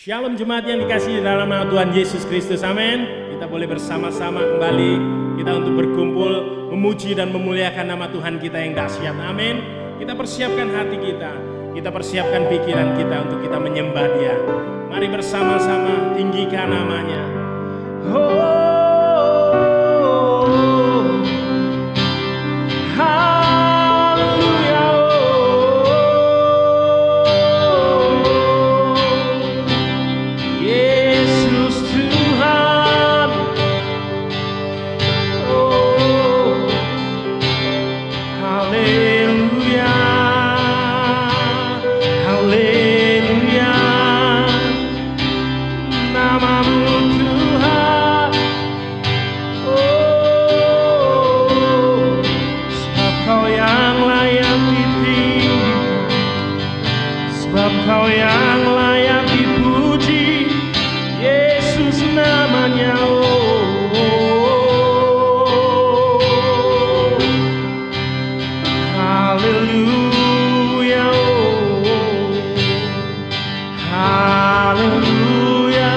Shalom jemaat yang dikasihi dalam nama Tuhan Yesus Kristus, amin. Kita boleh bersama-sama kembali kita untuk berkumpul memuji dan memuliakan nama Tuhan kita yang dahsyat, amin. Kita persiapkan hati kita persiapkan pikiran kita untuk kita menyembah Dia. Mari bersama-sama tinggikan namanya. Kau yang layak dipuji, Yesus namanya. Haleluya, haleluya.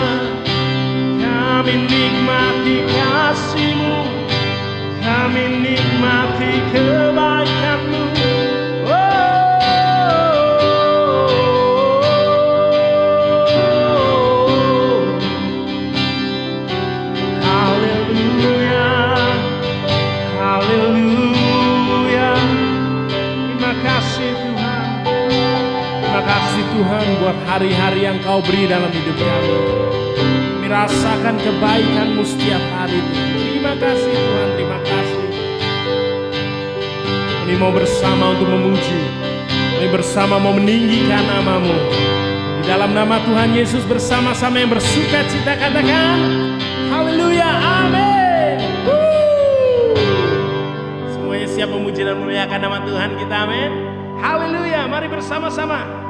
Kami nikmati kasih-Mu, kami nikmati kebaikan-Mu. Tuhan, buat hari-hari yang Kau beri dalam hidup kami. Kami rasakan kebaikan-Mu setiap hari. Terima kasih Tuhan, terima kasih. Kami mau bersama untuk memuji, kami bersama mau meninggikan nama-Mu. Di dalam nama Tuhan Yesus bersama-sama yang bersuka cita katakan haleluya, amin. Semuanya siap memuji dan memuliakan nama Tuhan kita, amin. Haleluya, mari bersama-sama.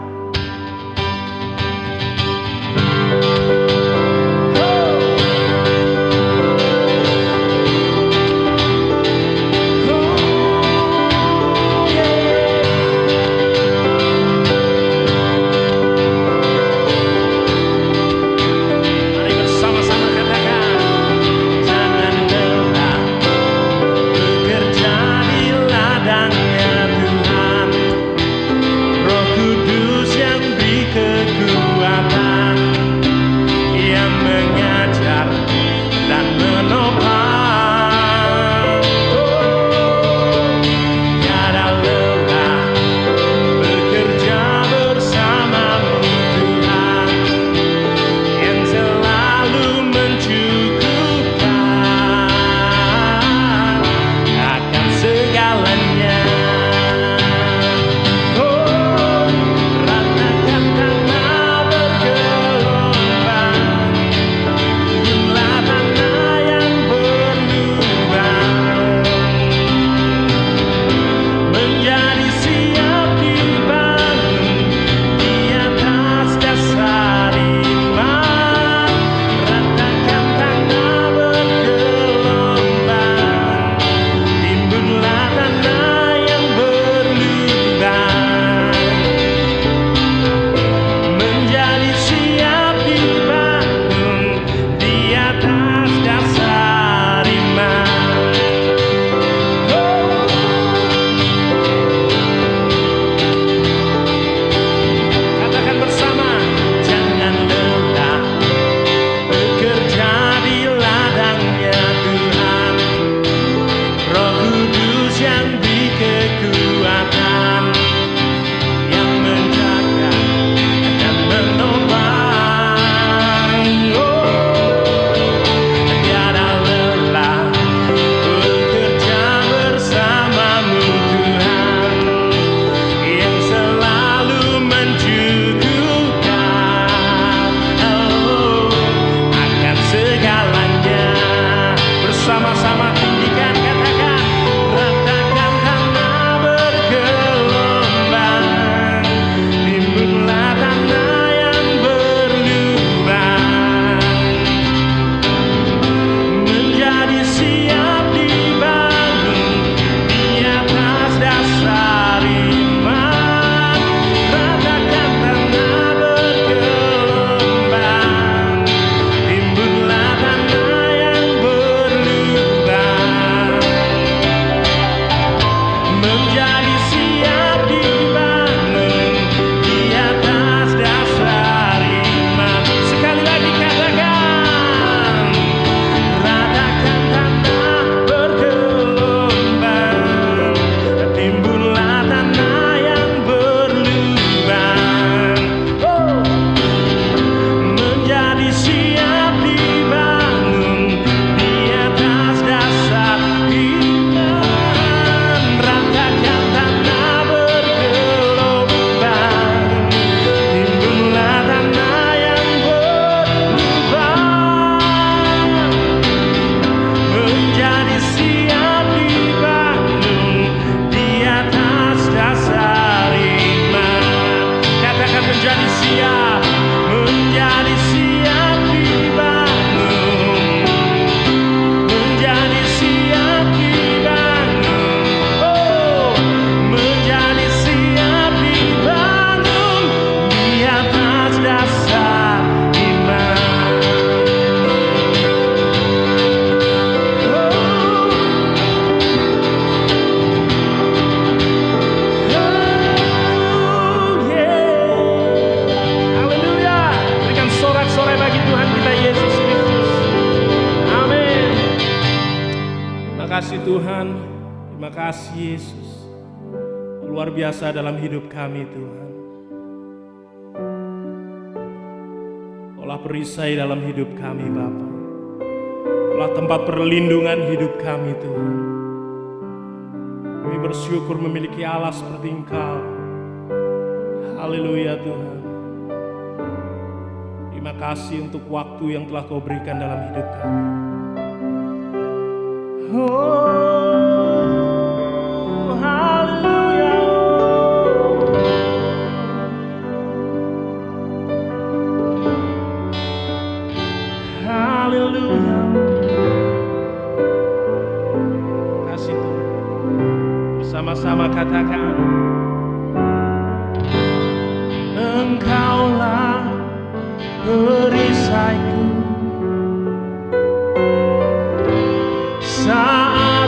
Roh Kudus Tuhan, terima kasih Yesus. Luar biasa dalam hidup kami Tuhan. Olah perisai dalam hidup kami Bapa. Olah tempat perlindungan hidup kami Tuhan. Kami bersyukur memiliki Allah seperti Engkau. Haleluya Tuhan. Terima kasih untuk waktu yang telah Kau berikan dalam hidup kami. Oh, haleluya. Haleluya. Kasih Tuhan. Bersama-sama katakan, Engkaulah perisaiku saat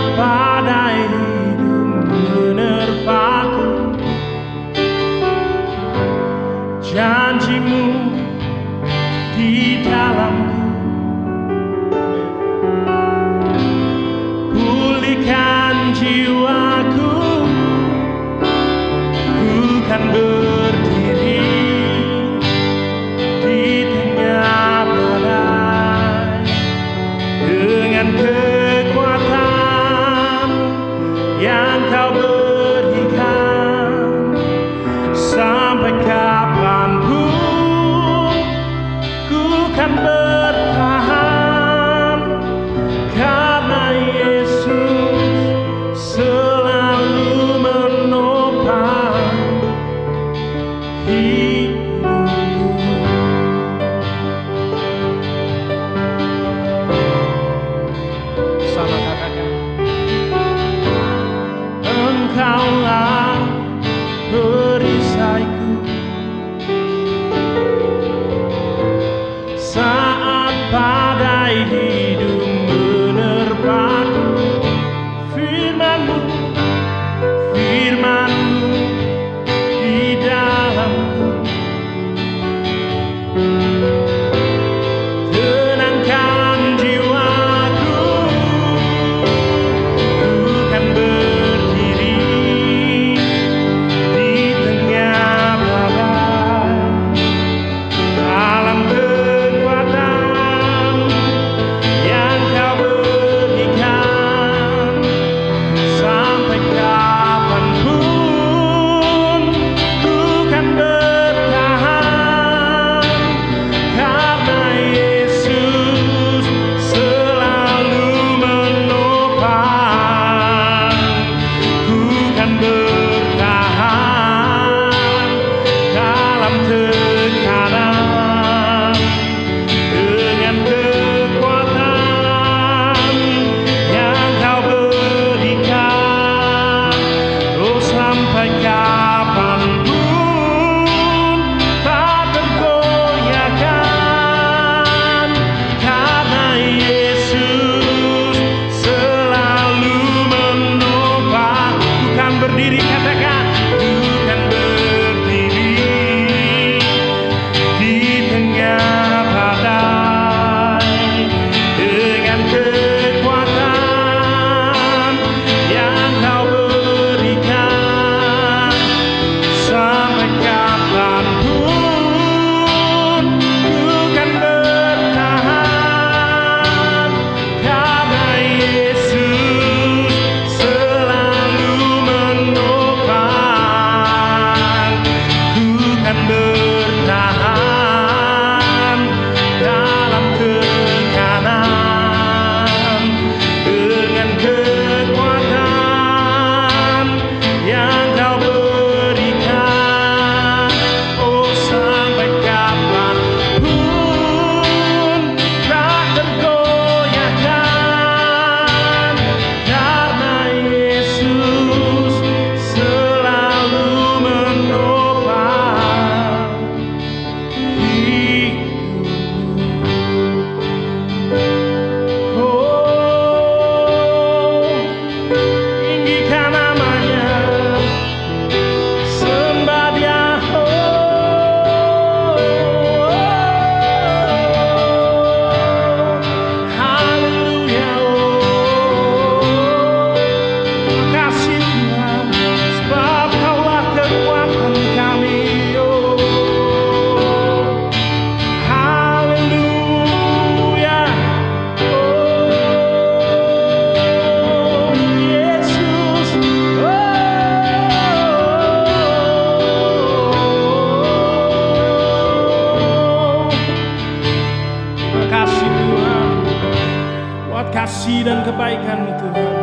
kasih dan kebaikan-Mu Tuhan.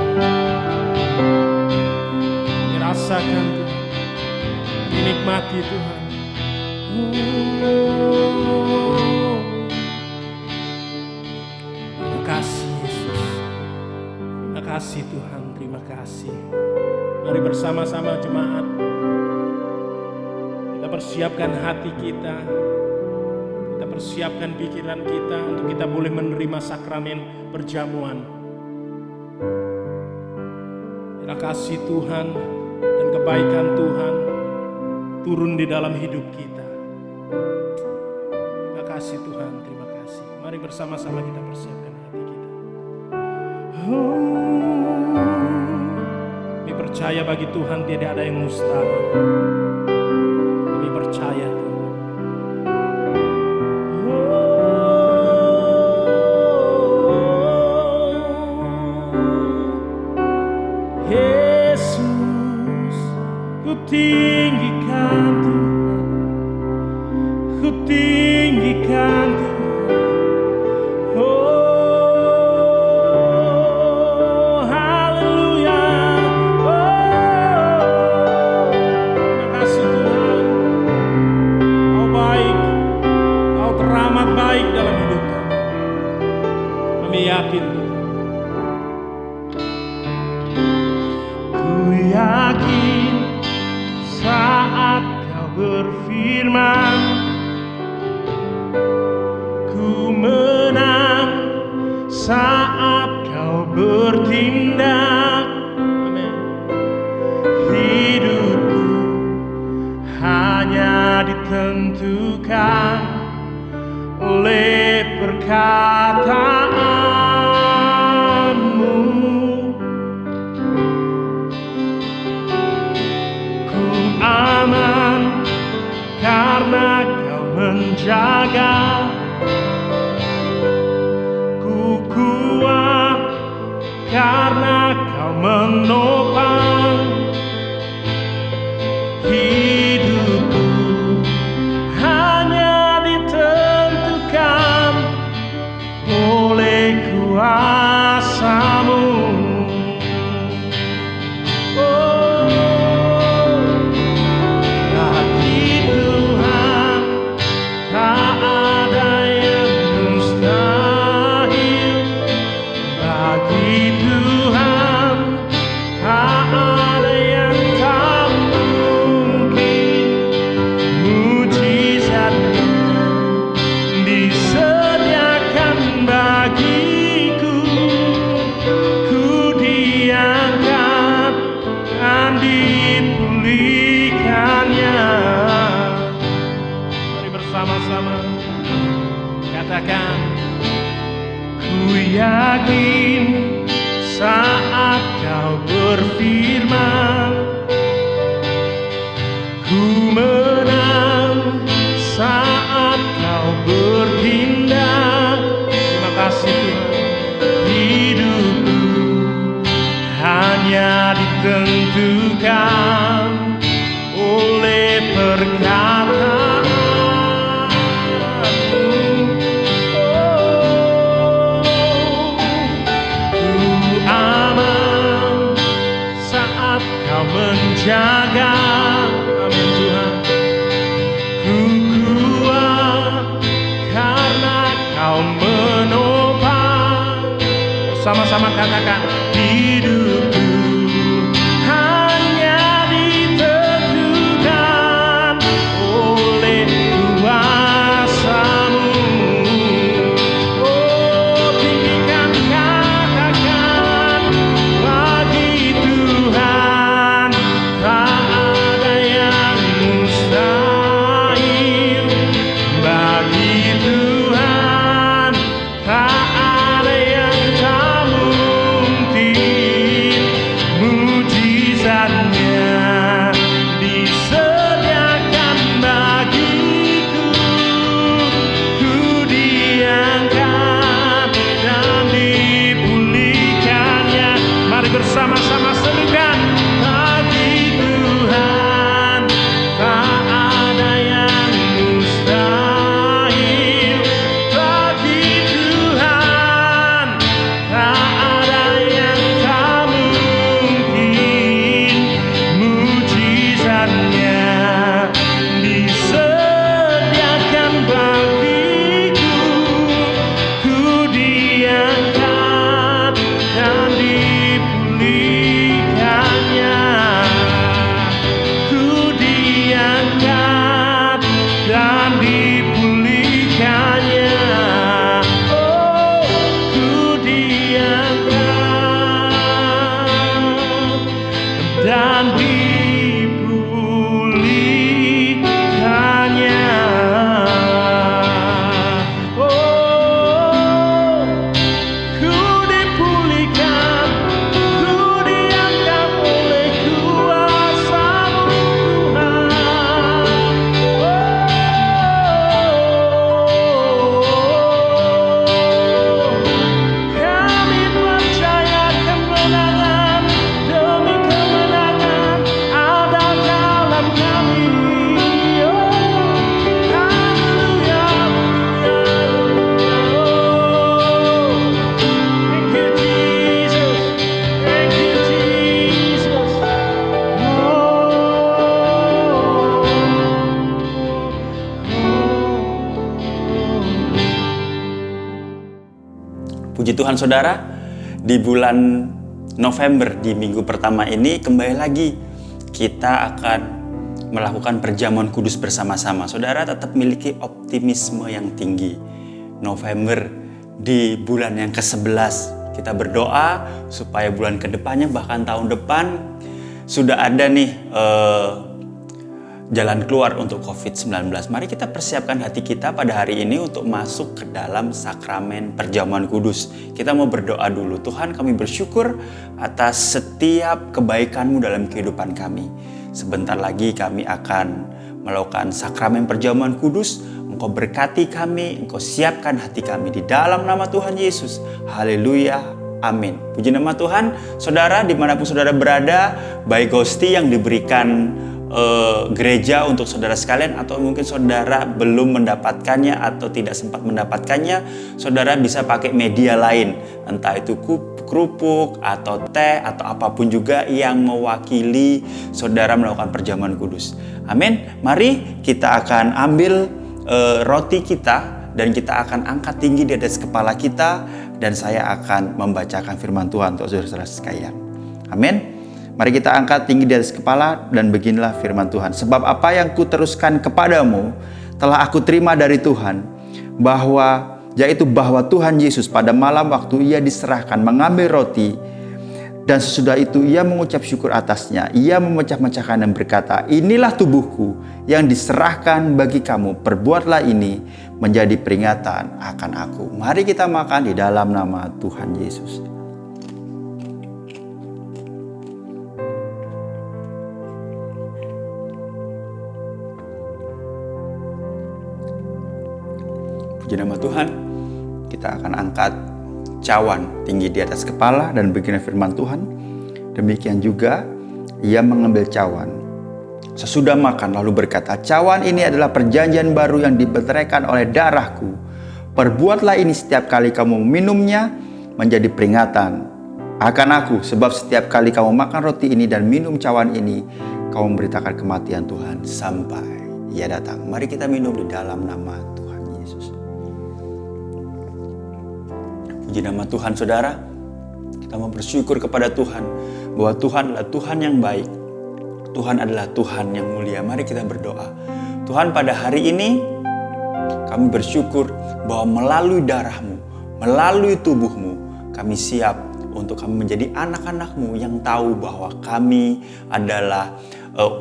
Dirasakan Tuhan, dinikmati Tuhan. Terima kasih Yesus. Terima kasih Tuhan, terima kasih. Mari bersama-sama jemaat, kita persiapkan hati kita, kita persiapkan pikiran kita untuk kita boleh menerima sakramen perjamuan. Terima kasih Tuhan dan kebaikan Tuhan turun di dalam hidup kita. Terima kasih Tuhan, terima kasih. Mari bersama-sama kita persiapkan hati kita. Kami percaya bagi Tuhan tidak ada yang mustahil. Kami percaya Tuhan. Yesus, ku tinggikan Tuhan, ku tinggikan Tuhan. Oh, haleluya. Terima kasih Tuhan. Kau baik, Kau teramat baik dalam hidup kami. Kami yakin Tuhan. Yakin saat Kau berfirman, ku menang saat Kau bertindak. Amin. Hidupku hanya ditentukan oleh perkataan-Mu. Aman karena Kau menjaga, ku kuat karena Kau menopang. Hidupku hanya ditentukan oleh kuasa-Mu. Katakan, ku yakin saat Kau berfirman, ku menang saat Kau bertindak. Terima kasih Tuhan. Hidupku hanya ditentukan oleh perkataan. Menjaga, amin Tuhan. Ku kuat karena Kau menopang. Sama-sama katakan, hidupku hanya ditentukan oleh kuasa-Mu. Oh, tinggikan, katakan, bagi Tuhan tak ada yang mustahil. Bagi Tuhan tak ada yang tak mungkin. Puji Tuhan saudara, di bulan November, di minggu pertama ini kembali lagi kita akan melakukan perjamuan kudus bersama-sama. Saudara tetap miliki optimisme yang tinggi. November di bulan yang ke-11 kita berdoa supaya bulan kedepannya bahkan tahun depan sudah ada nih jalan keluar untuk COVID-19. Mari kita persiapkan hati kita pada hari ini untuk masuk ke dalam sakramen perjamuan kudus. Kita mau berdoa dulu. Tuhan, kami bersyukur atas setiap kebaikan-Mu dalam kehidupan kami. Sebentar lagi kami akan melakukan sakramen perjamuan kudus. Engkau berkati kami, Engkau siapkan hati kami di dalam nama Tuhan Yesus. Haleluya, amin. Puji nama Tuhan. Saudara, dimanapun saudara berada, baik Gusti yang diberikan gereja untuk saudara sekalian, atau mungkin saudara belum mendapatkannya atau tidak sempat mendapatkannya, saudara bisa pakai media lain, entah itu kerupuk atau teh atau apapun juga yang mewakili saudara melakukan perjamuan kudus. Amin. Mari kita akan ambil roti kita dan kita akan angkat tinggi di atas kepala kita, dan saya akan membacakan firman Tuhan untuk saudara-saudara sekalian. Amin. Mari kita angkat tinggi di atas kepala dan beginilah firman Tuhan. Sebab apa yang kuteruskan kepadamu telah aku terima dari Tuhan, yaitu bahwa Tuhan Yesus pada malam waktu ia diserahkan mengambil roti, dan sesudah itu ia mengucap syukur atasnya. Ia memecah-mecahkan dan berkata, inilah tubuhku yang diserahkan bagi kamu. Perbuatlah ini menjadi peringatan akan aku. Mari kita makan di dalam nama Tuhan Yesus. Puji nama Tuhan. Kita akan angkat cawan tinggi di atas kepala dan begini firman Tuhan. Demikian juga ia mengambil cawan sesudah makan lalu berkata, cawan ini adalah perjanjian baru yang dibenteraikan oleh darahku. Perbuatlah ini setiap kali kamu meminumnya menjadi peringatan akan aku. Sebab setiap kali kamu makan roti ini dan minum cawan ini, kamu memberitakan kematian Tuhan sampai ia datang. Mari kita minum di dalam nama Tuhan Yesus. Puji nama Tuhan saudara. Kita mau bersyukur kepada Tuhan bahwa Tuhan adalah Tuhan yang baik. Tuhan adalah Tuhan yang mulia. Mari kita berdoa. Tuhan, pada hari ini kami bersyukur bahwa melalui darah-Mu, melalui tubuh-Mu, kami siap untuk kami menjadi anak-anak-Mu yang tahu bahwa kami adalah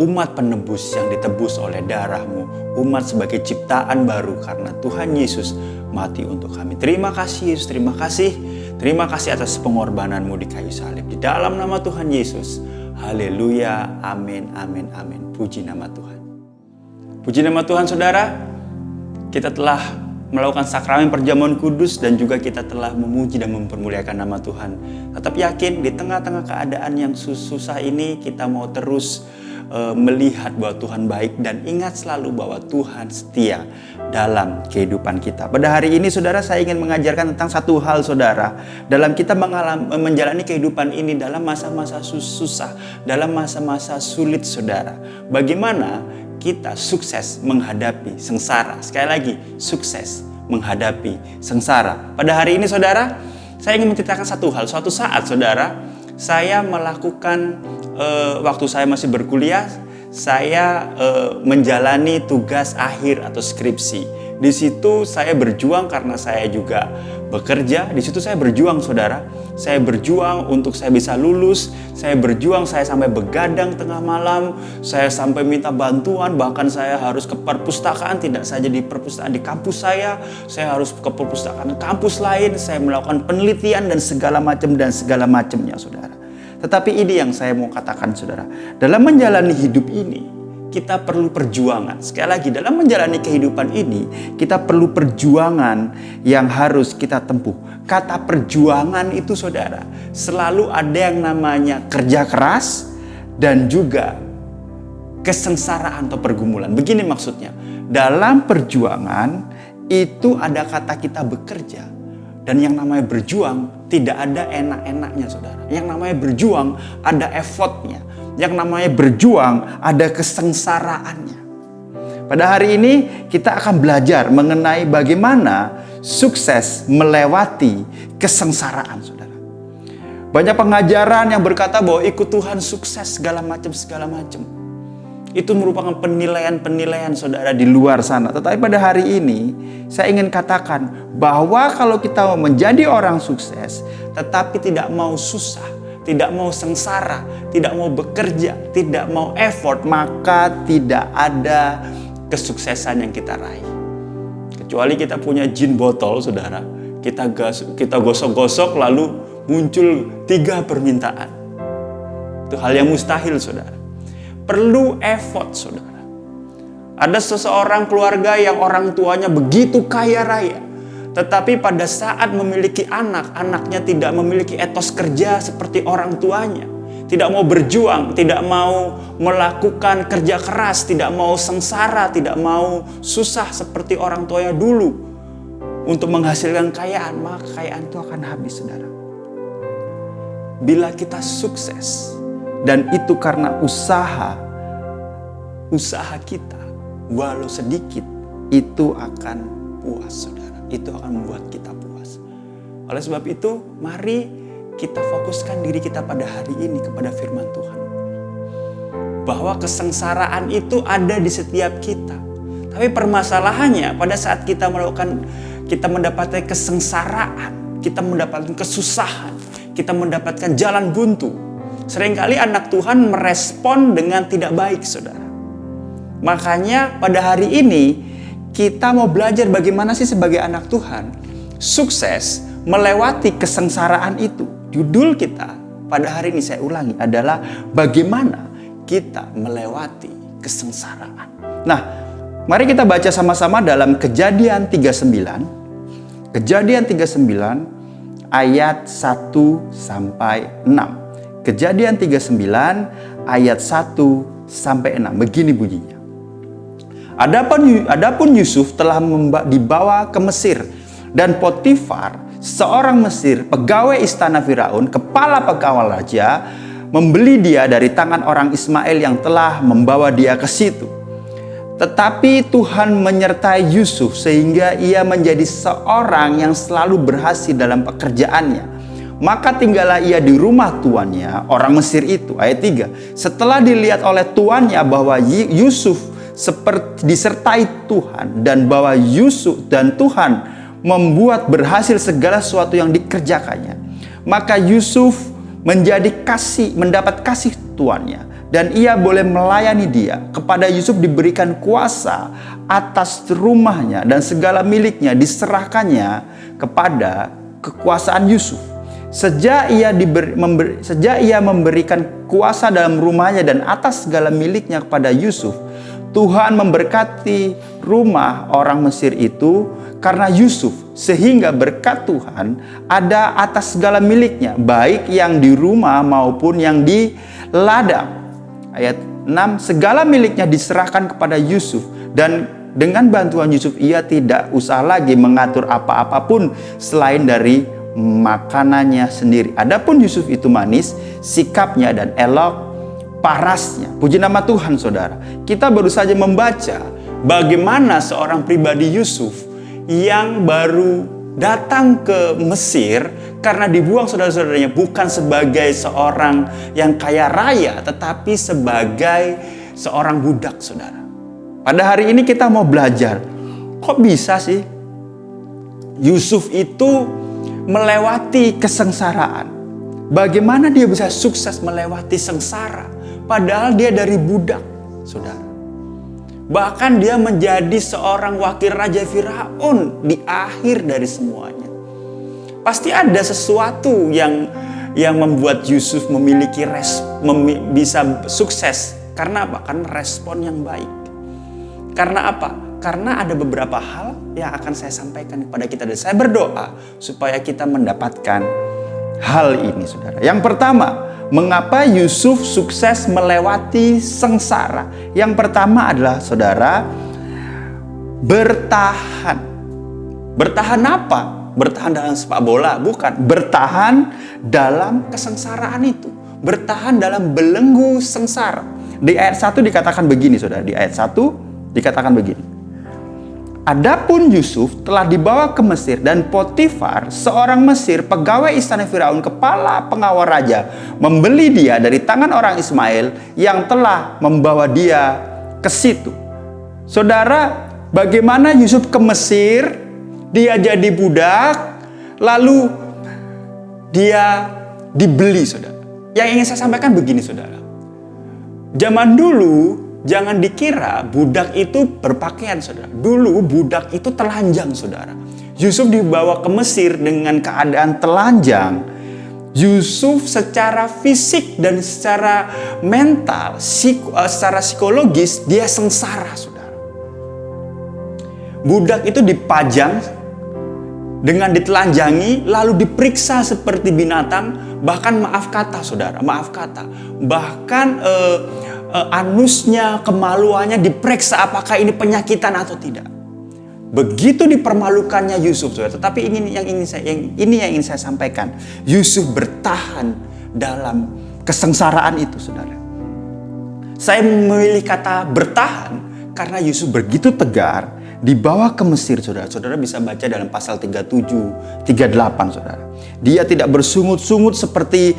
umat penebus yang ditebus oleh darah-Mu, umat sebagai ciptaan baru karena Tuhan Yesus mati untuk kami. Terima kasih Yesus, terima kasih atas pengorbanan-Mu di kayu salib. Di dalam nama Tuhan Yesus, haleluya, amin, amin, amin. Puji nama Tuhan. Puji nama Tuhan saudara, kita telah melakukan sakramen perjamuan kudus dan juga kita telah memuji dan mempermuliakan nama Tuhan. Tetap yakin di tengah-tengah keadaan yang susah ini kita mau terus melihat bahwa Tuhan baik dan ingat selalu bahwa Tuhan setia dalam kehidupan kita. Pada hari ini saudara, saya ingin mengajarkan tentang satu hal saudara. Dalam kita menjalani kehidupan ini dalam masa-masa susah, dalam masa-masa sulit saudara. Bagaimana kita sukses menghadapi sengsara. Sekali lagi, sukses menghadapi sengsara. Pada hari ini saudara, saya ingin menceritakan satu hal. Suatu saat saudara, saya melakukan waktu saya masih berkuliah, saya menjalani tugas akhir atau skripsi. Di situ saya berjuang karena saya juga bekerja. Di situ saya berjuang saudara. Saya berjuang untuk saya bisa lulus. Saya berjuang, saya sampai begadang tengah malam. Saya sampai minta bantuan. Bahkan saya harus ke perpustakaan, tidak saja di perpustakaan di kampus saya. Saya harus ke perpustakaan kampus lain. Saya melakukan penelitian dan segala macamnya saudara. Tetapi ini yang saya mau katakan saudara. Dalam menjalani hidup ini, kita perlu perjuangan. Sekali lagi, dalam menjalani kehidupan ini, kita perlu perjuangan yang harus kita tempuh. Kata perjuangan itu saudara, selalu ada yang namanya kerja keras dan juga kesengsaraan atau pergumulan. Begini maksudnya, dalam perjuangan itu ada kata kita bekerja. Dan yang namanya berjuang tidak ada enak-enaknya saudara. Yang namanya berjuang ada effortnya. Yang namanya berjuang ada kesengsaraannya. Pada hari ini kita akan belajar mengenai bagaimana sukses melewati kesengsaraan, saudara. Banyak pengajaran yang berkata bahwa ikut Tuhan sukses segala macam. Itu merupakan penilaian-penilaian saudara di luar sana. Tetapi pada hari ini saya ingin katakan bahwa kalau kita mau menjadi orang sukses tetapi tidak mau susah, tidak mau sengsara, tidak mau bekerja, tidak mau effort, maka tidak ada kesuksesan yang kita raih. Kecuali kita punya jin botol, saudara. Kita gosok-gosok lalu muncul 3 permintaan. Itu hal yang mustahil, saudara. Perlu effort, saudara. Ada seseorang keluarga yang orang tuanya begitu kaya raya, tetapi pada saat memiliki anak, anaknya tidak memiliki etos kerja seperti orang tuanya. Tidak mau berjuang, tidak mau melakukan kerja keras, tidak mau sengsara, tidak mau susah seperti orang tuanya dulu untuk menghasilkan kekayaan, maka kekayaan itu akan habis, saudara. Bila kita sukses, dan itu karena usaha kita, walau sedikit, itu akan puas, saudara. Itu akan membuat kita puas. Oleh sebab itu, mari kita fokuskan diri kita pada hari ini kepada firman Tuhan. Bahwa kesengsaraan itu ada di setiap kita. Tapi permasalahannya pada saat kita mendapatkan kesengsaraan, kita mendapatkan kesusahan, kita mendapatkan jalan buntu. Seringkali anak Tuhan merespon dengan tidak baik, saudara. Makanya pada hari ini kita mau belajar bagaimana sih sebagai anak Tuhan sukses melewati kesengsaraan itu. Judul kita pada hari ini, saya ulangi, adalah bagaimana kita melewati kesengsaraan. Nah, mari kita baca sama-sama dalam Kejadian 39. Kejadian 39 ayat 1 sampai 6. Kejadian 39 ayat 1 sampai 6. Begini bunyinya. Adapun Yusuf telah dibawa ke Mesir, dan Potifar, seorang Mesir, pegawai istana Firaun, kepala pegawai raja, membeli dia dari tangan orang Ismail yang telah membawa dia ke situ. Tetapi Tuhan menyertai Yusuf sehingga ia menjadi seorang yang selalu berhasil dalam pekerjaannya. Maka tinggallah ia di rumah tuannya, orang Mesir itu. Ayat 3. Setelah dilihat oleh tuannya bahwa Yusuf disertai Tuhan, dan bahwa Yusuf dan Tuhan membuat berhasil segala sesuatu yang dikerjakannya, maka Yusuf mendapat kasih tuannya, dan ia boleh melayani dia. Kepada Yusuf diberikan kuasa atas rumahnya, dan segala miliknya diserahkannya kepada kekuasaan Yusuf. Sejak ia memberikan kuasa dalam rumahnya dan atas segala miliknya kepada Yusuf, Tuhan memberkati rumah orang Mesir itu karena Yusuf, sehingga berkat Tuhan ada atas segala miliknya, baik yang di rumah maupun yang di ladang. Ayat 6, segala miliknya diserahkan kepada Yusuf, dan dengan bantuan Yusuf ia tidak usah lagi mengatur apa-apapun selain dari makanannya sendiri. Adapun Yusuf itu manis sikapnya dan elok parasnya. Puji nama Tuhan, saudara. Kita baru saja membaca bagaimana seorang pribadi Yusuf yang baru datang ke Mesir karena dibuang saudara-saudaranya, bukan sebagai seorang yang kaya raya, tetapi sebagai seorang budak, saudara. Pada hari ini kita mau belajar, kok bisa sih Yusuf itu melewati kesengsaraan? Bagaimana dia bisa sukses melewati sengsara? Padahal dia dari budak, saudara. Bahkan dia menjadi seorang wakil raja Firaun di akhir dari semuanya. Pasti ada sesuatu yang membuat Yusuf bisa sukses. Karena apa? Karena respon yang baik. Karena apa? Karena ada beberapa hal yang akan saya sampaikan kepada kita, dan saya berdoa supaya kita mendapatkan hal ini, saudara. Yang pertama, mengapa Yusuf sukses melewati sengsara? Yang pertama adalah, saudara, bertahan. Bertahan apa? Bertahan dalam sepak bola? Bukan. Bertahan dalam kesengsaraan itu. Bertahan dalam belenggu sengsara. Di ayat 1 dikatakan begini, saudara. Di ayat 1 dikatakan begini. Adapun Yusuf telah dibawa ke Mesir dan Potifar, seorang Mesir, pegawai istana Firaun, kepala pengawal raja, membeli dia dari tangan orang Ismail yang telah membawa dia ke situ. Saudara, bagaimana Yusuf ke Mesir? Dia jadi budak, lalu dia dibeli, saudara. Yang ingin saya sampaikan begini, saudara. Zaman dulu, jangan dikira budak itu berpakaian, saudara. Dulu budak itu telanjang, saudara. Yusuf dibawa ke Mesir dengan keadaan telanjang. Yusuf secara fisik dan secara mental, secara psikologis, dia sengsara, saudara. Budak itu dipajang dengan ditelanjangi, lalu diperiksa seperti binatang, bahkan maaf kata, saudara, maaf kata, bahkan anusnya, kemaluannya diperiksa apakah ini penyakitan atau tidak. Begitu dipermalukannya Yusuf, saudara. Tetapi ini yang ingin saya sampaikan. Yusuf bertahan dalam kesengsaraan itu, saudara. Saya memilih kata bertahan karena Yusuf begitu tegar dibawa ke Mesir, saudara. Saudara bisa baca dalam pasal 37, 38, saudara. Dia tidak bersungut-sungut seperti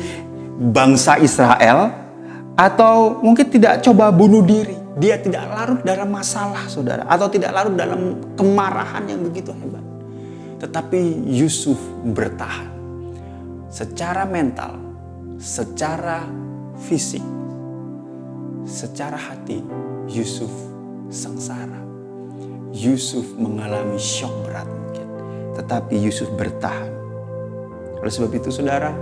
bangsa Israel, atau mungkin tidak coba bunuh diri. Dia tidak larut dalam masalah, saudara, atau tidak larut dalam kemarahan yang begitu hebat. Tetapi Yusuf bertahan secara mental, secara fisik, secara hati. Yusuf sengsara. Yusuf mengalami syok berat mungkin, tetapi Yusuf bertahan. Oleh sebab itu, saudara,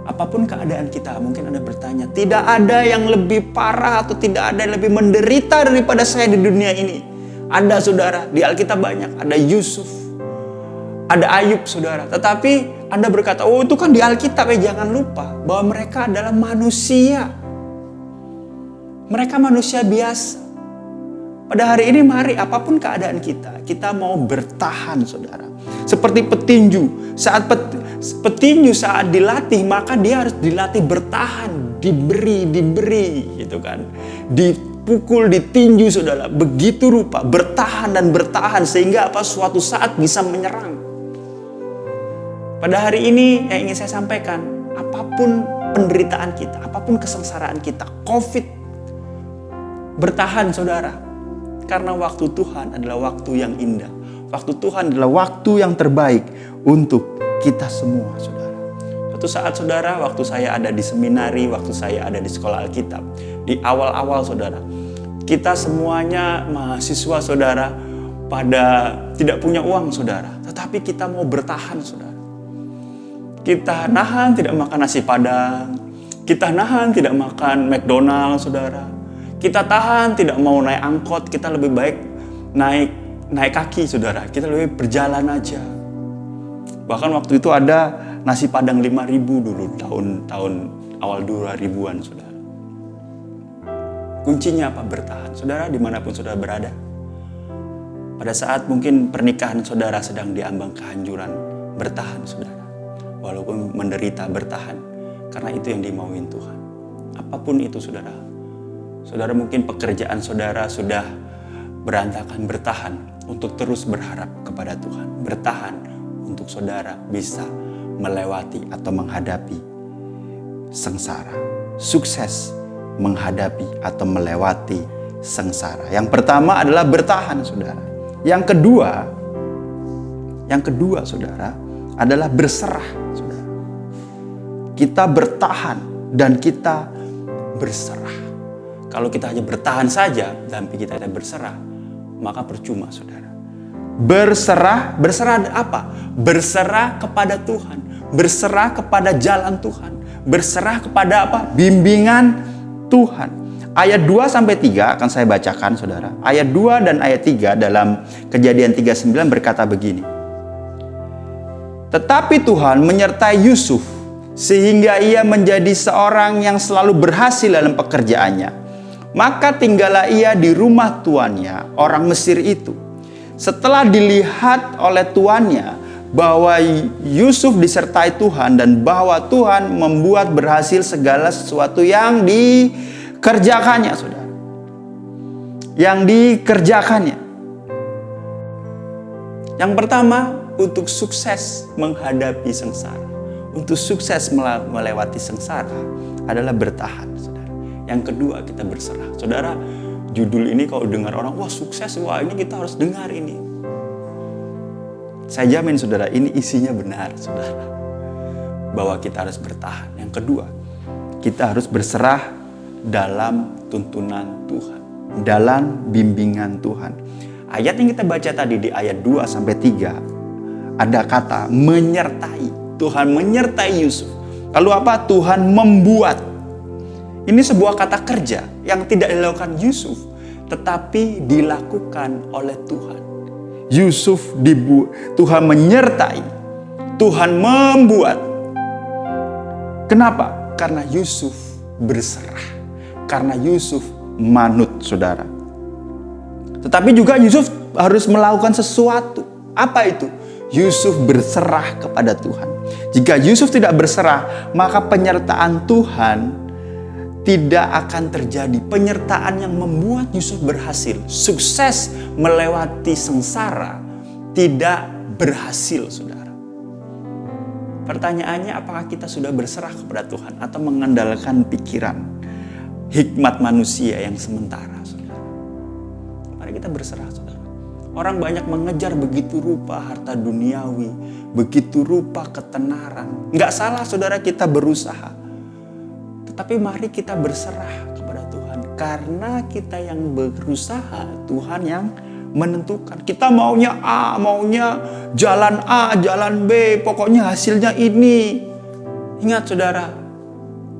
apapun keadaan kita, mungkin Anda bertanya, tidak ada yang lebih parah atau tidak ada yang lebih menderita daripada saya di dunia ini. Ada, saudara, di Alkitab banyak. Ada Yusuf, ada Ayub, saudara. Tetapi Anda berkata, oh itu kan di Alkitab, ya. Jangan lupa bahwa mereka adalah manusia. Mereka manusia biasa. Pada hari ini mari apapun keadaan kita mau bertahan, saudara. Seperti petinju, saat petinju saat dilatih, maka dia harus dilatih bertahan, diberi gitu kan. Dipukul, ditinju, saudara. Begitu rupa, bertahan dan bertahan sehingga suatu saat bisa menyerang. Pada hari ini yang ingin saya sampaikan, apapun penderitaan kita, apapun kesengsaraan kita, COVID, bertahan, saudara. Karena waktu Tuhan adalah waktu yang indah. Waktu Tuhan adalah waktu yang terbaik untuk kita semua, saudara. Suatu saat, saudara, waktu saya ada di seminari, waktu saya ada di sekolah Alkitab, di awal-awal, saudara, kita semuanya mahasiswa, saudara, pada tidak punya uang, saudara. Tetapi kita mau bertahan, saudara. Kita nahan tidak makan nasi Padang. Kita nahan tidak makan McDonald, saudara. Kita tahan tidak mau naik angkot, kita lebih baik naik kaki, saudara. Kita lebih berjalan aja. Bahkan waktu itu ada nasi Padang 5.000 dulu, tahun awal 2000-an, saudara. Kuncinya apa? Bertahan. Saudara, dimanapun saudara berada. Pada saat mungkin pernikahan saudara sedang diambang kehancuran, bertahan, saudara. Walaupun menderita, bertahan. Karena itu yang dimauin Tuhan. Apapun itu, saudara. Saudara, mungkin pekerjaan saudara sudah berantakan, bertahan untuk terus berharap kepada Tuhan. Bertahan untuk saudara bisa melewati atau menghadapi sengsara. Sukses menghadapi atau melewati sengsara. Yang pertama adalah bertahan, saudara. Yang kedua, saudara, adalah berserah, saudara. Kita bertahan dan kita berserah. Kalau kita hanya bertahan saja, tapi kita tidak berserah, maka percuma, saudara. Berserah apa? Berserah kepada Tuhan. Berserah kepada jalan Tuhan. Berserah kepada apa? Bimbingan Tuhan. Ayat 2-3 akan saya bacakan, saudara. Ayat 2 dan ayat 3 dalam Kejadian 39 berkata begini. Tetapi Tuhan menyertai Yusuf sehingga ia menjadi seorang yang selalu berhasil dalam pekerjaannya. Maka tinggallah ia di rumah tuannya, orang Mesir itu. Setelah dilihat oleh tuannya bahwa Yusuf disertai Tuhan dan bahwa Tuhan membuat berhasil segala sesuatu yang dikerjakannya, saudara. Yang dikerjakannya. Yang pertama, untuk sukses menghadapi sengsara, untuk sukses melewati sengsara adalah bertahan, saudara. Yang kedua, kita berserah. Saudara, judul ini kalau dengar orang, wah sukses, wah ini kita harus dengar ini. Saya jamin saudara, ini isinya benar, saudara. Bahwa kita harus bertahan. Yang kedua, kita harus berserah dalam tuntunan Tuhan, dalam bimbingan Tuhan. Ayat yang kita baca tadi di ayat 2-3, ada kata menyertai. Tuhan menyertai Yusuf. Lalu apa? Tuhan membuat. Ini sebuah kata kerja yang tidak dilakukan Yusuf, tetapi dilakukan oleh Tuhan. Yusuf Tuhan menyertai, Tuhan membuat. Kenapa? Karena Yusuf berserah, karena Yusuf manut, saudara. Tetapi juga Yusuf harus melakukan sesuatu. Apa itu? Yusuf berserah kepada Tuhan. Jika Yusuf tidak berserah, maka penyertaan Tuhan tidak akan terjadi. Penyertaan yang membuat Yusuf berhasil, sukses melewati sengsara, tidak berhasil, saudara. Pertanyaannya, apakah kita sudah berserah kepada Tuhan atau mengandalkan pikiran, hikmat manusia yang sementara, saudara? Mari kita berserah, saudara. Orang banyak mengejar begitu rupa harta duniawi, begitu rupa ketenaran. Nggak salah, saudara, kita berusaha. Tetapi mari kita berserah kepada Tuhan. Karena kita yang berusaha, Tuhan yang menentukan. Kita maunya A, maunya jalan A, jalan B, pokoknya hasilnya ini. Ingat, saudara,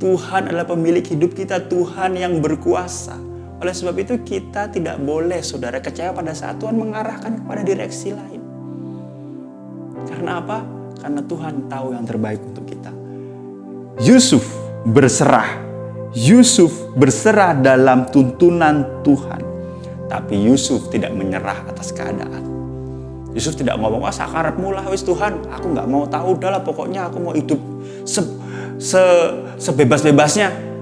Tuhan adalah pemilik hidup kita, Tuhan yang berkuasa. Oleh sebab itu kita tidak boleh, saudara, kecewa pada saat Tuhan mengarahkan kepada direksi lain. Karena apa? Karena Tuhan tahu yang terbaik untuk kita. Yusuf berserah. Yusuf berserah dalam tuntunan Tuhan. Tapi Yusuf tidak menyerah atas keadaan. Yusuf tidak ngomong, wah sakarepmu lah wis Tuhan, aku gak mau tahu, udahlah pokoknya aku mau hidup sebebas-bebasnya.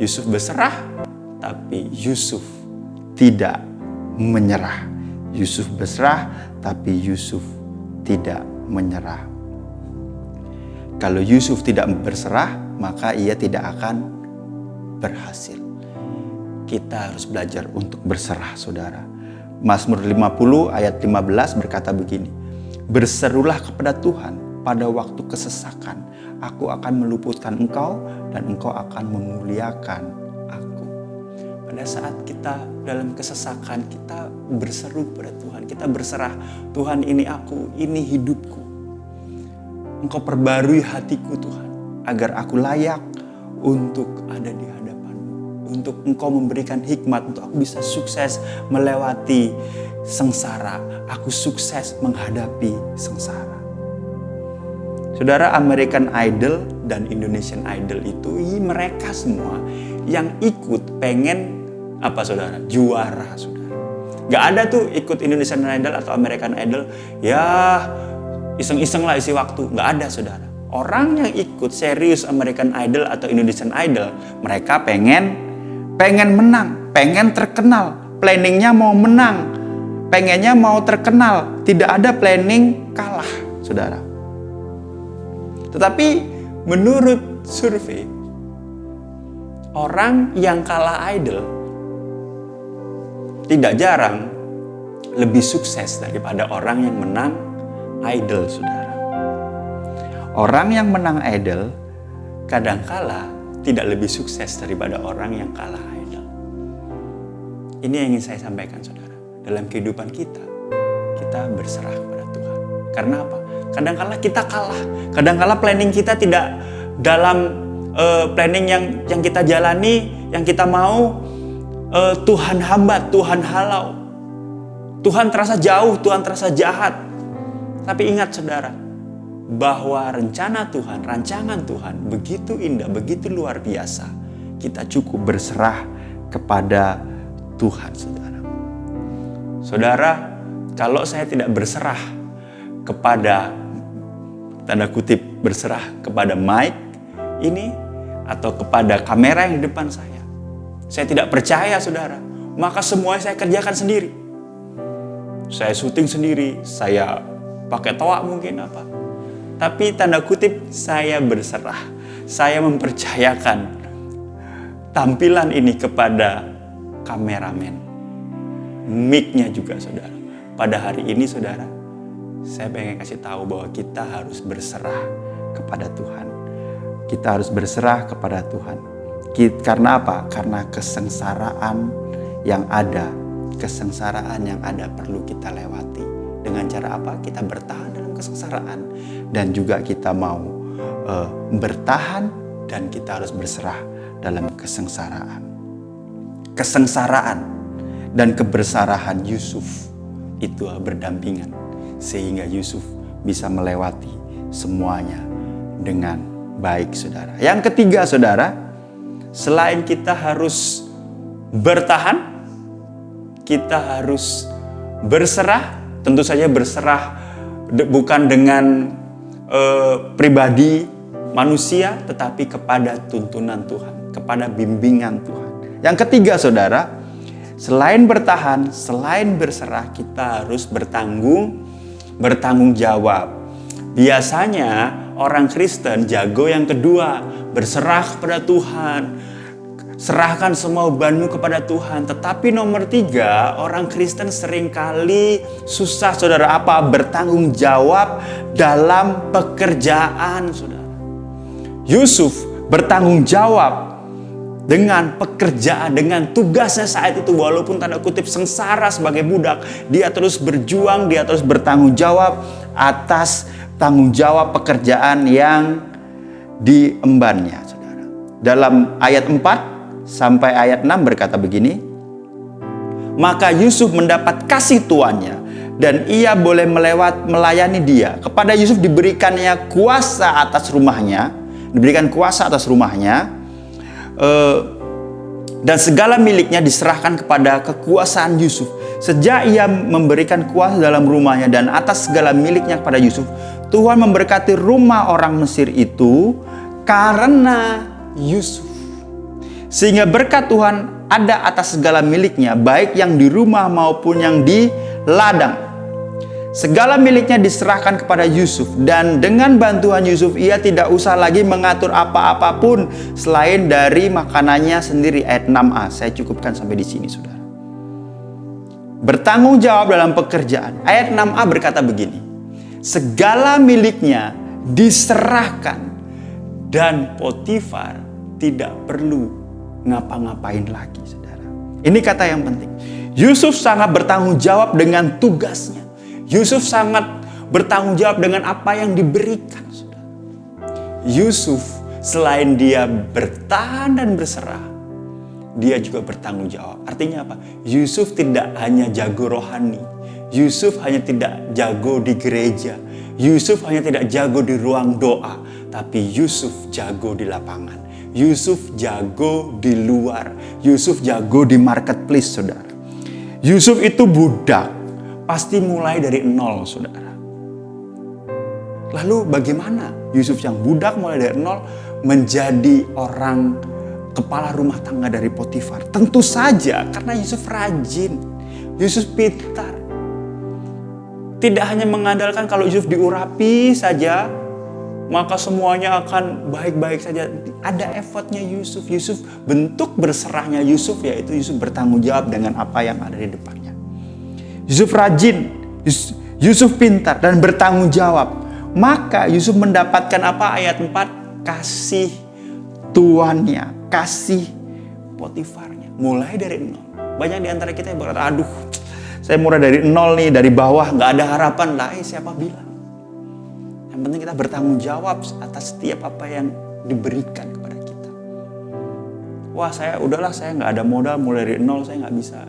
Yusuf berserah, tapi Yusuf tidak menyerah. Yusuf berserah, tapi Yusuf tidak menyerah. Kalau Yusuf tidak berserah, maka ia tidak akan berhasil. Kita harus belajar untuk berserah, saudara. Mazmur 50 ayat 15 berkata begini, berserulah kepada Tuhan pada waktu kesesakan. Aku akan meluputkan engkau dan engkau akan memuliakan aku. Pada saat kita dalam kesesakan, kita berseru kepada Tuhan. Kita berserah, Tuhan ini aku, ini hidupku. Engkau perbarui hatiku Tuhan, agar aku layak untuk ada di hadapan-Mu. Untuk Engkau memberikan hikmat, untuk aku bisa sukses melewati sengsara. Aku sukses menghadapi sengsara. Saudara, American Idol dan Indonesian Idol itu mereka semua yang ikut pengen apa, saudara? Juara, saudara. Gak ada tuh ikut Indonesian Idol atau American Idol, ya iseng-iseng lah isi waktu. Gak ada, saudara. Orang yang ikut serius American Idol atau Indonesian Idol, mereka pengen menang, pengen terkenal. Planningnya mau menang, pengennya mau terkenal. Tidak ada planning kalah, saudara. Tetapi menurut survei, orang yang kalah idol tidak jarang lebih sukses daripada orang yang menang idol, saudara. Orang yang menang idol kadangkala tidak lebih sukses daripada orang yang kalah idol. Ini yang ingin saya sampaikan, saudara. Dalam kehidupan kita berserah kepada Tuhan. Karena apa? Kadangkala kita kalah. Kadangkala planning kita tidak dalam planning yang kita jalani, yang kita mau. Tuhan hambat, Tuhan halau. Tuhan terasa jauh, Tuhan terasa jahat. Tapi ingat, saudara, bahwa rencana Tuhan, rancangan Tuhan begitu indah, begitu luar biasa. Kita cukup berserah kepada Tuhan, saudara. Saudara, kalau saya tidak berserah kepada, tanda kutip, berserah kepada mic ini atau kepada kamera yang di depan saya tidak percaya, saudara, maka semuanya saya kerjakan sendiri. Saya syuting sendiri, saya pakai toa mungkin apa. Tapi tanda kutip saya berserah. Saya mempercayakan tampilan ini kepada kameramen. Mic-nya juga saudara. Pada hari ini saudara, saya pengen kasih tahu bahwa kita harus berserah kepada Tuhan. Kita harus berserah kepada Tuhan. Karena apa? Karena kesengsaraan yang ada perlu kita lewati. Dengan cara apa? Kita bertahan dalam kesengsaraan. Dan juga kita mau bertahan dan kita harus berserah dalam kesengsaraan. Kesengsaraan dan keberserahan Yusuf itu berdampingan. Sehingga Yusuf bisa melewati semuanya dengan baik saudara. Yang ketiga saudara, selain kita harus bertahan, kita harus berserah. Tentu saja berserah bukan dengan pribadi manusia, tetapi kepada tuntunan Tuhan, kepada bimbingan Tuhan. Yang ketiga saudara, selain bertahan, selain berserah, kita harus bertanggung jawab. Biasanya orang Kristen jago yang kedua, berserah kepada Tuhan. Serahkan semua bebanmu kepada Tuhan. Tetapi nomor 3, orang Kristen seringkali susah saudara apa? Bertanggung jawab dalam pekerjaan saudara. Yusuf bertanggung jawab dengan pekerjaan, dengan tugasnya saat itu. Walaupun tanda kutip sengsara sebagai budak, dia terus berjuang, dia terus bertanggung jawab atas tanggung jawab pekerjaan yang diembannya saudara. Dalam ayat 4 sampai ayat 6 berkata begini, maka Yusuf mendapat kasih tuannya dan ia boleh melayani dia. Kepada Yusuf diberikan kuasa atas rumahnya, dan segala miliknya diserahkan kepada kekuasaan Yusuf. Sejak ia memberikan kuasa dalam rumahnya dan atas segala miliknya kepada Yusuf, Tuhan memberkati rumah orang Mesir itu karena Yusuf. Sehingga berkat Tuhan ada atas segala miliknya, baik yang di rumah maupun yang di ladang. Segala miliknya diserahkan kepada Yusuf, dan dengan bantuan Yusuf ia tidak usah lagi mengatur apa-apapun selain dari makanannya sendiri. Ayat 6a, saya cukupkan sampai di sini saudara. Bertanggung jawab dalam pekerjaan. Ayat 6a berkata begini, segala miliknya diserahkan dan Potifar tidak perlu ngapa-ngapain lagi saudara. Ini kata yang penting. Yusuf sangat bertanggung jawab dengan tugasnya. Yusuf sangat bertanggung jawab dengan apa yang diberikan saudara. Yusuf selain dia bertahan dan berserah, dia juga bertanggung jawab. Artinya apa? Yusuf tidak hanya jago rohani. Yusuf hanya tidak jago di gereja. Yusuf hanya tidak jago di ruang doa. Tapi Yusuf jago di lapangan. Yusuf jago di luar. Yusuf jago di marketplace saudara. Yusuf itu budak. Pasti mulai dari nol saudara. Lalu bagaimana Yusuf yang budak mulai dari nol menjadi orang kepala rumah tangga dari Potifar? Tentu saja karena Yusuf rajin. Yusuf pintar. Tidak hanya mengandalkan kalau Yusuf diurapi saja, maka semuanya akan baik-baik saja. Ada effortnya Yusuf. Yusuf bentuk berserahnya Yusuf, yaitu Yusuf bertanggung jawab dengan apa yang ada di depannya. Yusuf rajin, Yusuf pintar dan bertanggung jawab. Maka Yusuf mendapatkan apa? Ayat 4, kasih tuannya, kasih Potifarnya. Mulai dari nol. Banyak di antara kita yang berkata, aduh saya mulai dari nol nih, dari bawah, gak ada harapan. Lah siapa bilang? Yang penting kita bertanggung jawab atas setiap apa yang diberikan kepada kita. Wah saya gak ada modal, mulai dari nol saya gak bisa.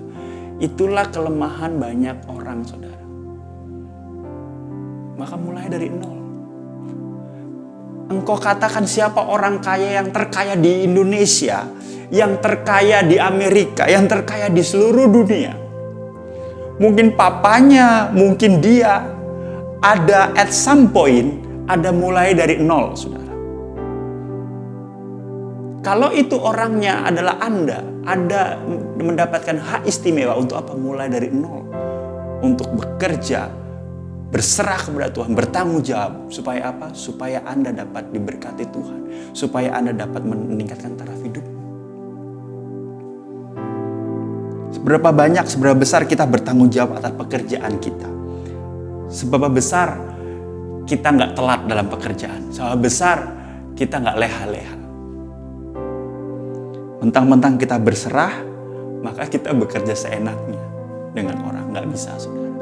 Itulah kelemahan banyak orang saudara. Maka mulai dari nol. Engkau katakan siapa orang kaya yang terkaya di Indonesia, yang terkaya di Amerika, yang terkaya di seluruh dunia. Mungkin papanya, mungkin dia ada at some point, ada mulai dari nol, saudara. Kalau itu orangnya adalah Anda mendapatkan hak istimewa untuk apa? Mulai dari nol. untuk bekerja, berserah kepada Tuhan, bertanggung jawab. Supaya apa? Supaya Anda dapat diberkati Tuhan. Supaya Anda dapat meningkatkan taraf hidup. Seberapa banyak, seberapa besar kita bertanggung jawab atas pekerjaan kita. Seberapa besar kita nggak telat dalam pekerjaan. Seberapa besar kita nggak leha-leha. Mentang-mentang kita berserah, maka kita bekerja seenaknya dengan orang. Nggak bisa, saudara.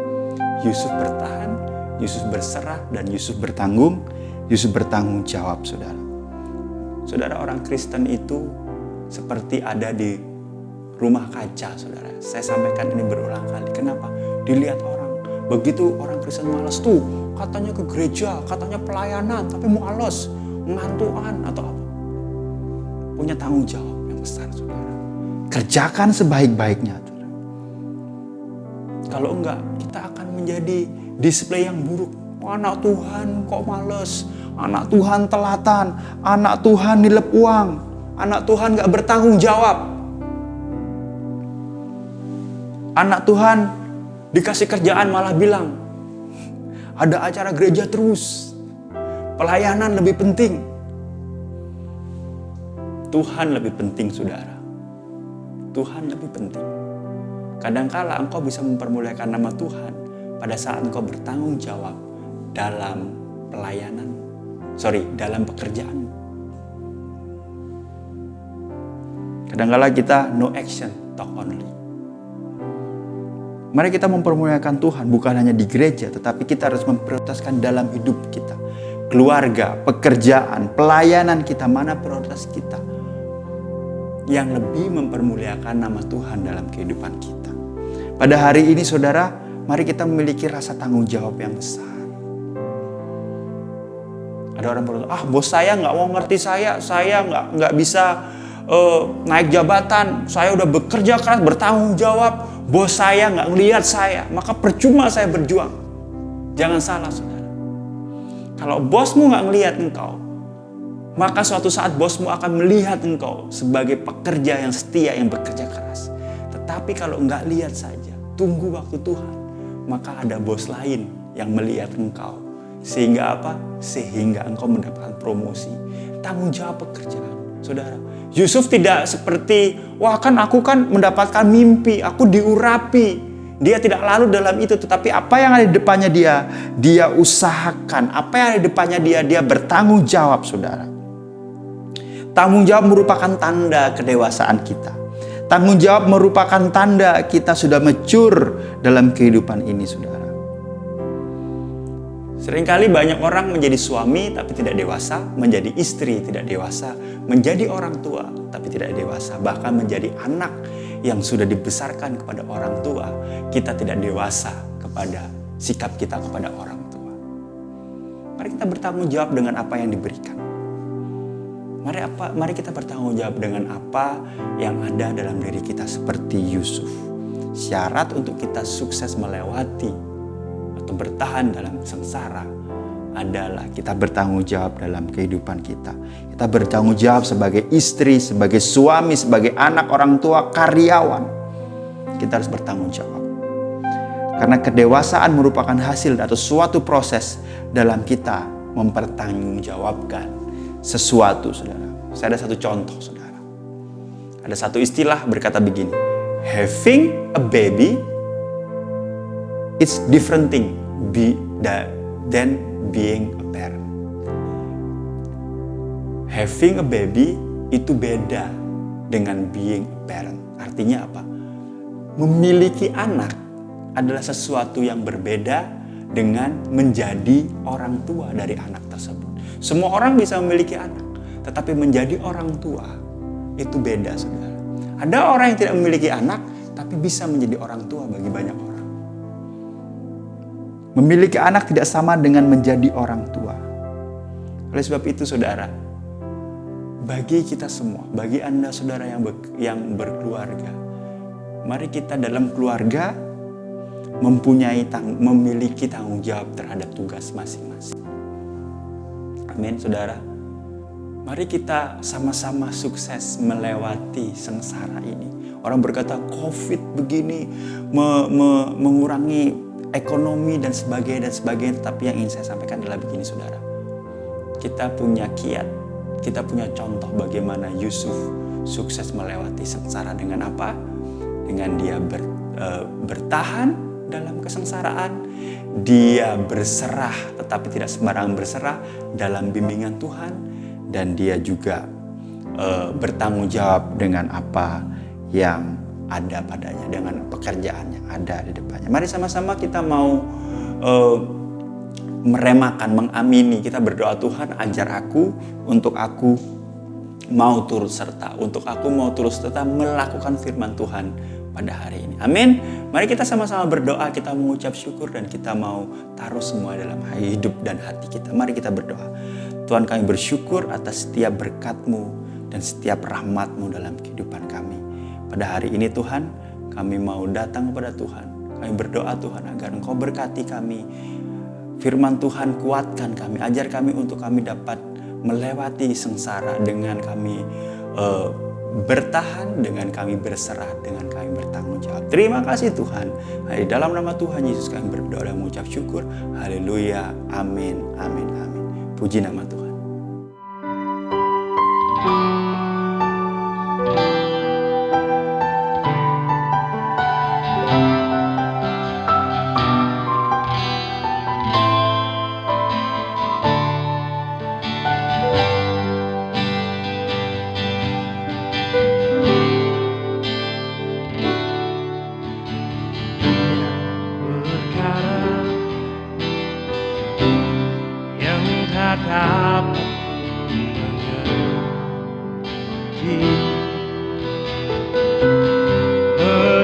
Yusuf bertahan, Yusuf berserah, dan Yusuf bertanggung jawab, saudara. Saudara, orang Kristen itu seperti ada di rumah kaca, saudara. Saya sampaikan ini berulang kali. Kenapa? Dilihat orang. Begitu orang Kristen malas tuh, katanya ke gereja, katanya pelayanan, tapi males, ngantuan atau apa. Punya tanggung jawab yang besar, saudara. Kerjakan sebaik-baiknya, saudara. Kalau enggak, kita akan menjadi display yang buruk. Anak Tuhan kok males, anak Tuhan telatan, anak Tuhan nilep uang, anak Tuhan gak bertanggung jawab. Anak Tuhan dikasih kerjaan malah bilang, ada acara gereja terus, pelayanan lebih penting. Tuhan lebih penting, saudara. Tuhan lebih penting. Kadangkala engkau bisa mempermuliakan nama Tuhan pada saat engkau bertanggung jawab dalam dalam pekerjaan. Kadangkala kita no action, talk only. Mari kita mempermuliakan Tuhan bukan hanya di gereja, tetapi kita harus memprioritaskan dalam hidup kita. Keluarga, pekerjaan, pelayanan kita, mana prioritas kita yang lebih mempermuliakan nama Tuhan dalam kehidupan kita. Pada hari ini, saudara, mari kita memiliki rasa tanggung jawab yang besar. Ada orang berkata, bos saya nggak mau ngerti saya nggak bisa naik jabatan, saya udah bekerja keras, bertanggung jawab, bos saya nggak ngelihat saya, maka percuma saya berjuang. Jangan salah, saudara. Kalau bosmu nggak ngelihat engkau, maka suatu saat bosmu akan melihat engkau sebagai pekerja yang setia, yang bekerja keras. Tetapi kalau nggak lihat saja, tunggu waktu Tuhan, maka ada bos lain yang melihat engkau. Sehingga apa? Sehingga engkau mendapatkan promosi. Tanggung jawab pekerjaan, saudara. Yusuf tidak seperti, aku kan mendapatkan mimpi, aku diurapi. Dia tidak lalu dalam itu, tetapi apa yang ada di depannya dia usahakan. Apa yang ada di depannya dia bertanggung jawab, saudara. Tanggung jawab merupakan tanda kedewasaan kita. Tanggung jawab merupakan tanda kita sudah mature dalam kehidupan ini, saudara. Seringkali banyak orang menjadi suami tapi tidak dewasa, menjadi istri tidak dewasa, menjadi orang tua tapi tidak dewasa, bahkan menjadi anak yang sudah dibesarkan kepada orang tua, kita tidak dewasa kepada sikap kita kepada orang tua. Mari kita bertanggung jawab dengan apa yang diberikan. Mari kita bertanggung jawab dengan apa yang ada dalam diri kita seperti Yusuf. Syarat untuk kita sukses melewati atau bertahan dalam sengsara adalah kita bertanggung jawab dalam kehidupan kita. Kita bertanggung jawab sebagai istri, sebagai suami, sebagai anak, orang tua, karyawan. Kita harus bertanggung jawab. Karena kedewasaan merupakan hasil atau suatu proses dalam kita mempertanggungjawabkan sesuatu, saudara. Saya ada satu contoh, saudara. Ada satu istilah berkata begini, having a baby, it's different thing than being a parent. Having a baby itu beda dengan being a parent. Artinya apa? Memiliki anak adalah sesuatu yang berbeda dengan menjadi orang tua dari anak tersebut. Semua orang bisa memiliki anak, tetapi menjadi orang tua itu beda, saudara. Ada orang yang tidak memiliki anak, tapi bisa menjadi orang tua bagi banyak orang. Memiliki anak tidak sama dengan menjadi orang tua. Oleh sebab itu, saudara, bagi kita semua, bagi Anda saudara yang berkeluarga, mari kita dalam keluarga memiliki tanggung jawab terhadap tugas masing-masing. Amin, saudara. Mari kita sama-sama sukses melewati sengsara ini. Orang berkata COVID begini mengurangi ekonomi dan sebagainya. Tetapi yang ingin saya sampaikan adalah begini saudara. Kita punya kiat, kita punya contoh bagaimana Yusuf sukses melewati sengsara dengan apa? Dengan dia bertahan dalam kesengsaraan. Dia berserah, tetapi tidak sembarangan berserah dalam bimbingan Tuhan. Dan dia juga bertanggung jawab dengan apa yang ada padanya, dengan pekerjaan yang ada di depannya. Mari sama-sama kita mau meremakan, mengamini. Kita berdoa, Tuhan ajar aku untuk aku mau turut serta, untuk aku mau turut serta melakukan firman Tuhan pada hari ini. Amin. Mari kita sama-sama berdoa, kita mengucap syukur dan kita mau taruh semua dalam hidup dan hati kita. Mari kita berdoa. Tuhan, kami bersyukur atas setiap berkat-Mu dan setiap rahmat-Mu dalam kehidupan kami. Pada hari ini Tuhan, kami mau datang kepada Tuhan. Kami berdoa Tuhan agar Engkau berkati kami. Firman Tuhan kuatkan kami, ajar kami untuk kami dapat melewati sengsara dengan kami bertahan, dengan kami berserah, dengan kami bertanggung jawab. Terima kasih Tuhan. Di dalam nama Tuhan Yesus kami berdoa dan mengucap syukur. Haleluya. Amin. Amin. Amin. Puji nama Tuhan.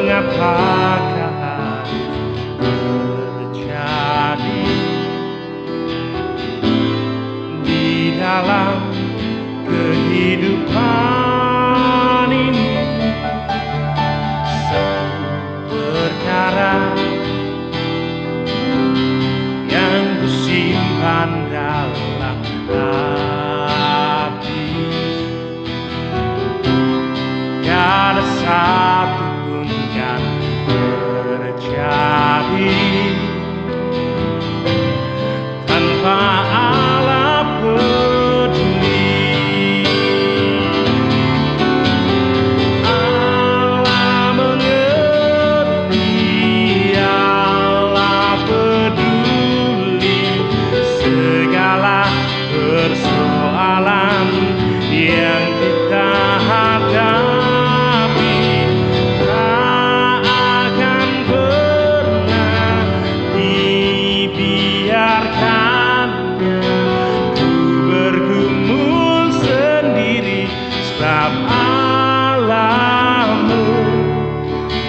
Mengapakah terjadi di dalam kehidupan ini? Satu perkara yang kusimpan dalam hati, tiada satu pun yang terjadi tanpa Allah peduli. Allah mengerti, Allah peduli segala persoalan yang kita hadapi. Tak akan pernah dibiarkannya ku bergumul sendiri, sebab Allah-Mu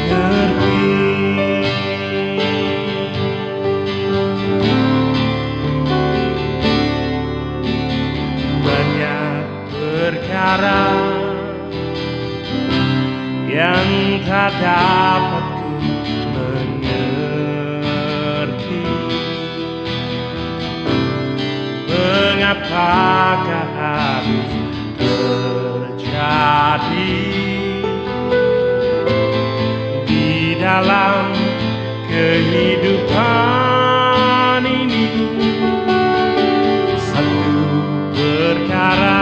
ngerti. Banyak perkara yang tak dapat ku mengerti. Mengapakah harus terjadi di dalam kehidupan ini? Satu perkara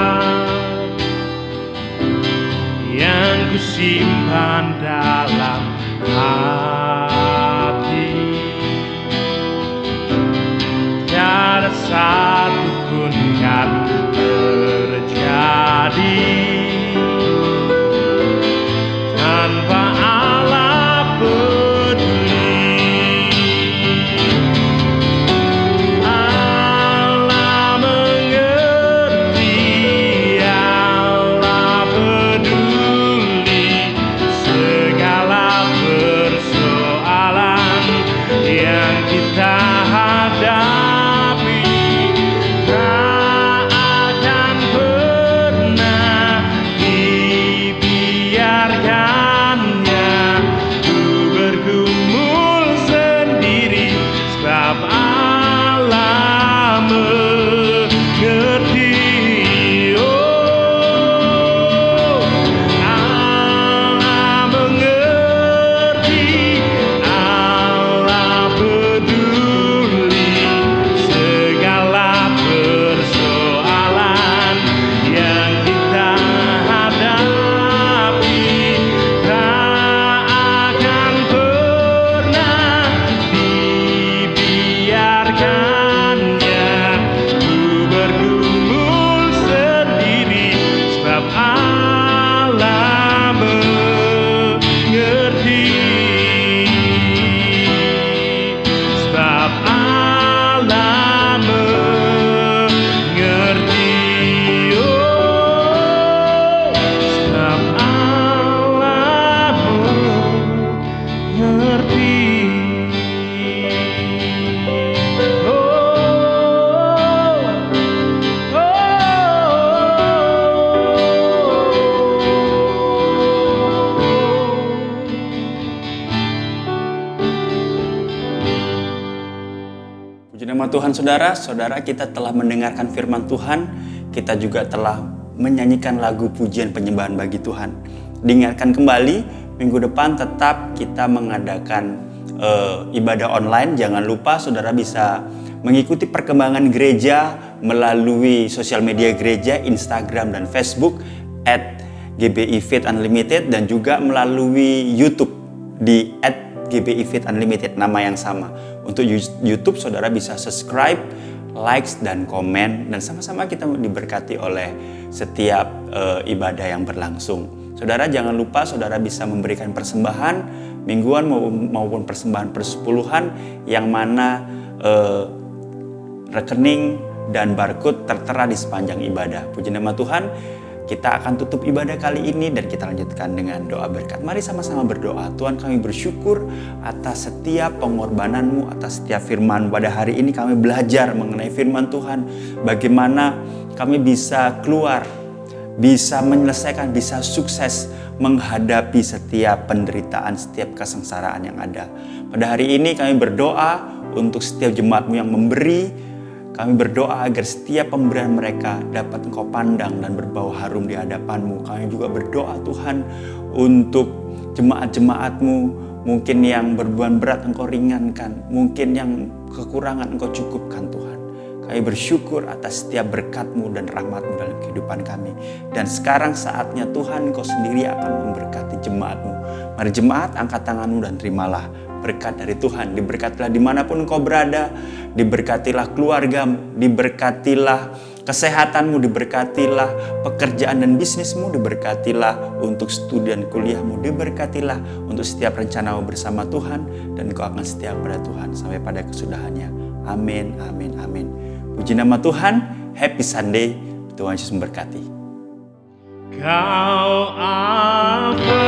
yang kusimpan dalam hati, tiada satu pun yang terjadi tanpa Allah peduli. Allah mengerti, Allah peduli segala persoalan yang kita hadapi. Tak akan pernah nama Tuhan saudara, kita telah mendengarkan firman Tuhan, kita juga telah menyanyikan lagu pujian penyembahan bagi Tuhan. Diingatkan kembali, minggu depan tetap kita mengadakan ibadah online. Jangan lupa saudara bisa mengikuti perkembangan gereja melalui sosial media gereja, Instagram dan Facebook @GBI Faith Unlimited, dan juga melalui YouTube di @GBI Faith Unlimited, nama yang sama. Untuk YouTube saudara bisa subscribe, likes dan komen, dan sama-sama kita diberkati oleh setiap ibadah yang berlangsung. Saudara jangan lupa saudara bisa memberikan persembahan mingguan maupun persembahan persepuluhan yang mana rekening dan barcode tertera di sepanjang ibadah. Puji nama Tuhan. Kita akan tutup ibadah kali ini dan kita lanjutkan dengan doa berkat. Mari sama-sama berdoa. Tuhan, kami bersyukur atas setiap pengorbanan-Mu, atas setiap firman. Pada hari ini kami belajar mengenai firman Tuhan. Bagaimana kami bisa keluar, bisa menyelesaikan, bisa sukses menghadapi setiap penderitaan, setiap kesengsaraan yang ada. Pada hari ini kami berdoa untuk setiap jemaat-Mu yang memberi. Kami berdoa agar setiap pemberian mereka dapat Engkau pandang dan berbau harum di hadapan-Mu. Kami juga berdoa Tuhan untuk jemaat-jemaat-Mu, mungkin yang beban berat Engkau ringankan, mungkin yang kekurangan Engkau cukupkan Tuhan. Kami bersyukur atas setiap berkat-Mu dan rahmat-Mu dalam kehidupan kami. Dan sekarang saatnya Tuhan Engkau sendiri akan memberkati jemaat-Mu. Mari jemaat angkat tangan-Mu dan terimalah berkat dari Tuhan. Diberkatilah dimanapun engkau berada, diberkatilah keluargamu, diberkatilah kesehatanmu, diberkatilah pekerjaan dan bisnismu, diberkatilah untuk studi dan kuliahmu, diberkatilah untuk setiap rencanamu bersama Tuhan, dan engkau akan setia pada Tuhan sampai pada kesudahannya. Amin, amin, amin. Puji nama Tuhan. Happy Sunday. Tuhan Yesus memberkati. Kau apa